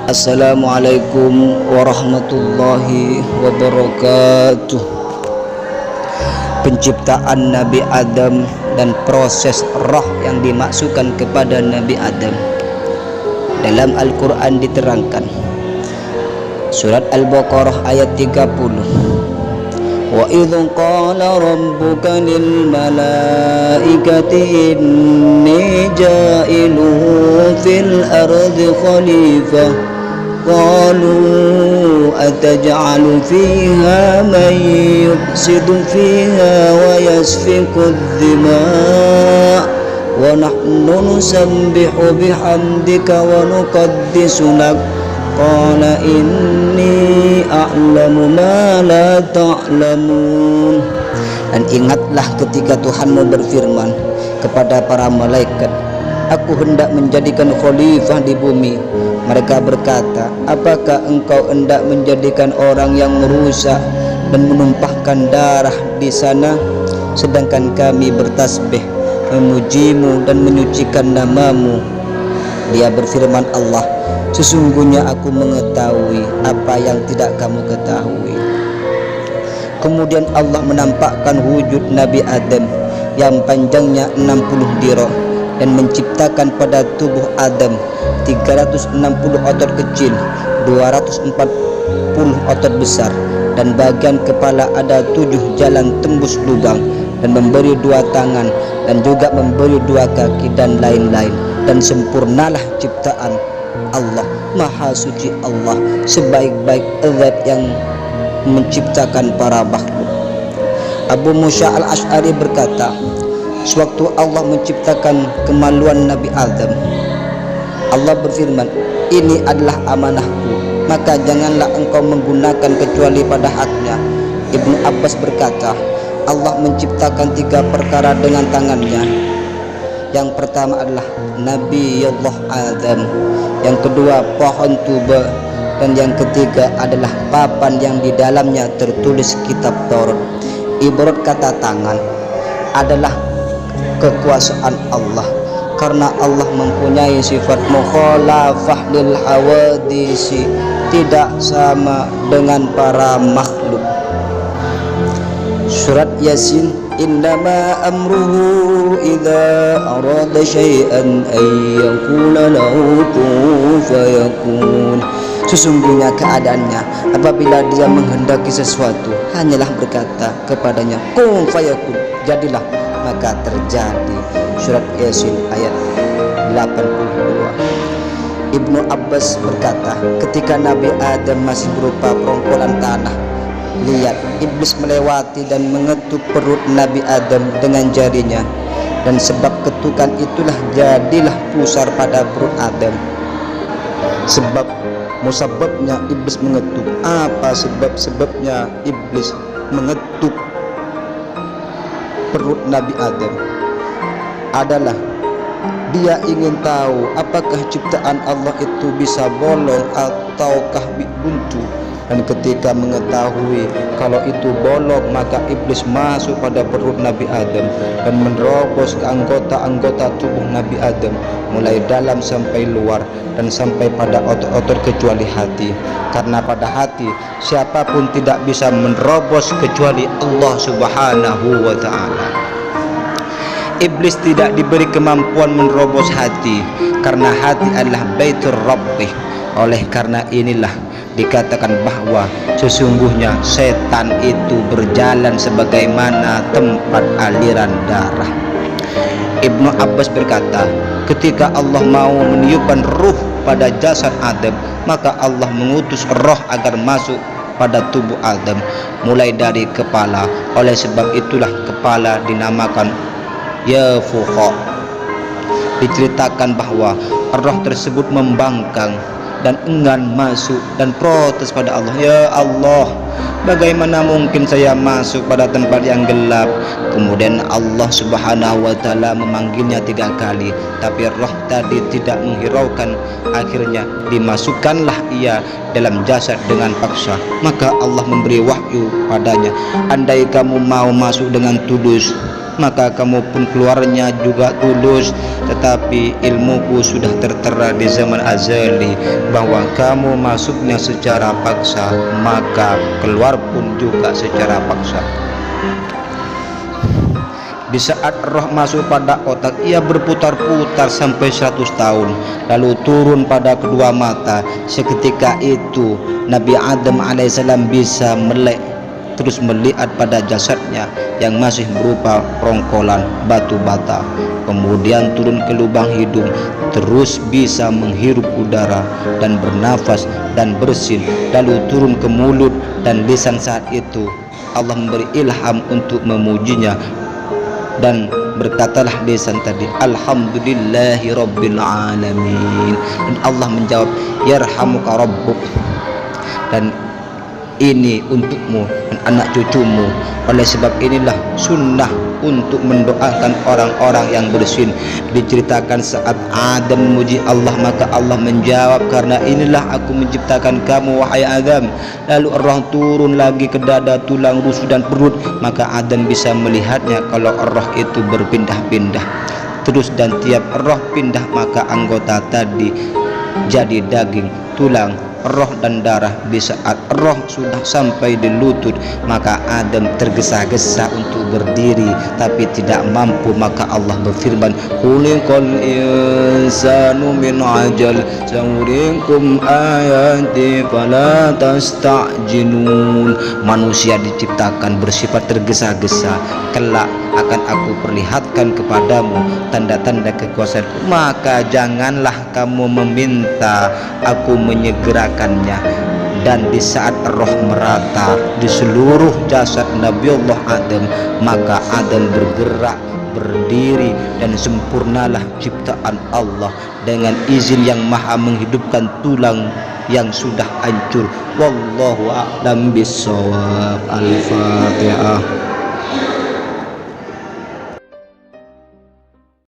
Assalamualaikum warahmatullahi wabarakatuh. Penciptaan Nabi Adam dan proses roh yang dimasukkan kepada Nabi Adam. Dalam Al-Quran diterangkan, surat Al-Baqarah ayat 30, wa idh qala rabbuka lil malaikati inni ja'ilun fil ardi khalifah qalu ataj'alu fiha man yufsidu fiha wa yasfiku ad-dima' wa nahnu nusabbihu bihamdika wa nuqaddisu lak qala inni a'lamu ma la ta'lamun. Dan ingatlah ketika Tuhanmu berfirman kepada para malaikat, aku hendak menjadikan khalifah di bumi. Mereka berkata, apakah engkau hendak menjadikan orang yang merusak dan menumpahkan darah di sana, sedangkan kami bertasbih memujimu dan menyucikan namamu. Dia berfirman, Allah, sesungguhnya aku mengetahui apa yang tidak kamu ketahui. Kemudian Allah menampakkan wujud Nabi Adam yang panjangnya 60 dirah dan menciptakan pada tubuh Adam 360 otot kecil, 240 otot besar, dan bagian kepala ada 7 jalan tembus lubang, dan memberi 2 tangan dan juga memberi 2 kaki dan lain-lain. Dan sempurnalah ciptaan Allah, maha suci Allah, sebaik-baik zat yang menciptakan para makhluk. Abu Musa al-Ash'ari berkata, sewaktu Allah menciptakan kemaluan Nabi Adam, Allah berfirman, ini adalah amanahku, maka janganlah engkau menggunakan kecuali pada haknya. Ibnu Abbas berkata, Allah menciptakan 3 perkara dengan tangannya. Yang pertama adalah Nabi Allah Adam, yang kedua pohon tuba, dan yang ketiga adalah papan yang di dalamnya tertulis kitab Taurat. Ibarat kata tangan adalah kekuasaan Allah, karena Allah mempunyai sifat mukhalafah lil hawadisi, tidak sama dengan para makhluk. Surat Yasin, innama amruhu idza arada syai'an ay yaqula lahu kun fayakun. Sesungguhnya keadaannya apabila dia menghendaki sesuatu, hanyalah berkata kepadanya kun fayakun, jadilah, maka terjadi. Surat Yasin ayat 82. Ibnu Abbas berkata, ketika Nabi Adam masih berupa perongkolan tanah, lihat, iblis melewati dan mengetuk perut Nabi Adam dengan jarinya, dan sebab ketukan itulah jadilah pusar pada perut Adam. Sebab musababnya iblis mengetuk. Apa sebabnya iblis mengetuk perut Nabi Adam? Adalah dia ingin tahu apakah ciptaan Allah itu bisa bolong ataukah buntu. Dan ketika mengetahui kalau itu bolong, maka iblis masuk pada perut Nabi Adam dan menerobos ke anggota-anggota tubuh Nabi Adam, mulai dalam sampai luar dan sampai pada otot-otot kecuali hati. Karena pada hati siapapun tidak bisa menerobos kecuali Allah Subhanahu wa ta'ala. Iblis tidak diberi kemampuan menerobos hati, karena hati adalah baitur rabbih. Oleh karena inilah dikatakan bahwa sesungguhnya setan itu berjalan sebagaimana tempat aliran darah. Ibnu Abbas berkata, ketika Allah mau meniupkan ruh pada jasad Adam, maka Allah mengutus roh agar masuk pada tubuh Adam mulai dari kepala. Oleh sebab itulah kepala dinamakan Yafukha. Diceritakan bahwa roh tersebut membangkang dan enggan masuk dan protes pada Allah, ya Allah, bagaimana mungkin saya masuk pada tempat yang gelap? Kemudian Allah Subhanahu wa ta'ala memanggilnya 3 kali, tapi roh tadi tidak menghiraukan. Akhirnya dimasukkanlah ia dalam jasad dengan paksa. Maka Allah memberi wahyu padanya, andai kamu mau masuk dengan tulus, maka kamu pun keluarnya juga tulus. Tetapi ilmuku sudah tertera di zaman azali bahwa kamu masuknya secara paksa, maka keluar pun juga secara paksa. Di saat roh masuk pada otak, ia berputar-putar sampai 100 tahun, lalu turun pada kedua mata. Seketika itu Nabi Adam alaihissalam bisa melek, terus melihat pada jasadnya yang masih berupa rongkolan batu bata. Kemudian turun ke lubang hidung, terus bisa menghirup udara dan bernafas dan bersin, lalu turun ke mulut dan lisan. Saat itu Allah memberi ilham untuk memujinya, dan berkatalah lisan tadi, alhamdulillahi rabbil alamin. Dan Allah menjawab, yarhamuka rabbuk, dan ini untukmu dan anak cucumu. Oleh sebab inilah sunnah untuk mendoakan orang-orang yang bersin. Diceritakan saat Adam memuji Allah, maka Allah menjawab, karena inilah aku menciptakan kamu wahai Adam. Lalu roh turun lagi ke dada, tulang rusuk dan perut, maka Adam bisa melihatnya kalau roh itu berpindah-pindah terus, dan tiap roh pindah maka anggota tadi jadi daging, tulang, roh dan darah. Di saat roh sudah sampai di lutut, maka Adam tergesa-gesa untuk berdiri tapi tidak mampu, maka Allah berfirman, khuliqal insanu min ajal sawrikum ayati fala tasta'jilun. Manusia diciptakan bersifat tergesa-gesa, kelak akan aku perlihatkan kepadamu tanda-tanda kekuasaanku, maka janganlah kamu meminta aku menyegerakannya. Dan di saat roh merata di seluruh jasad Nabiullah Adam, maka Adam bergerak, berdiri, dan sempurnalah ciptaan Allah dengan izin yang maha menghidupkan tulang yang sudah hancur. Wallahu a'lam bishawab. Al-Fatihah.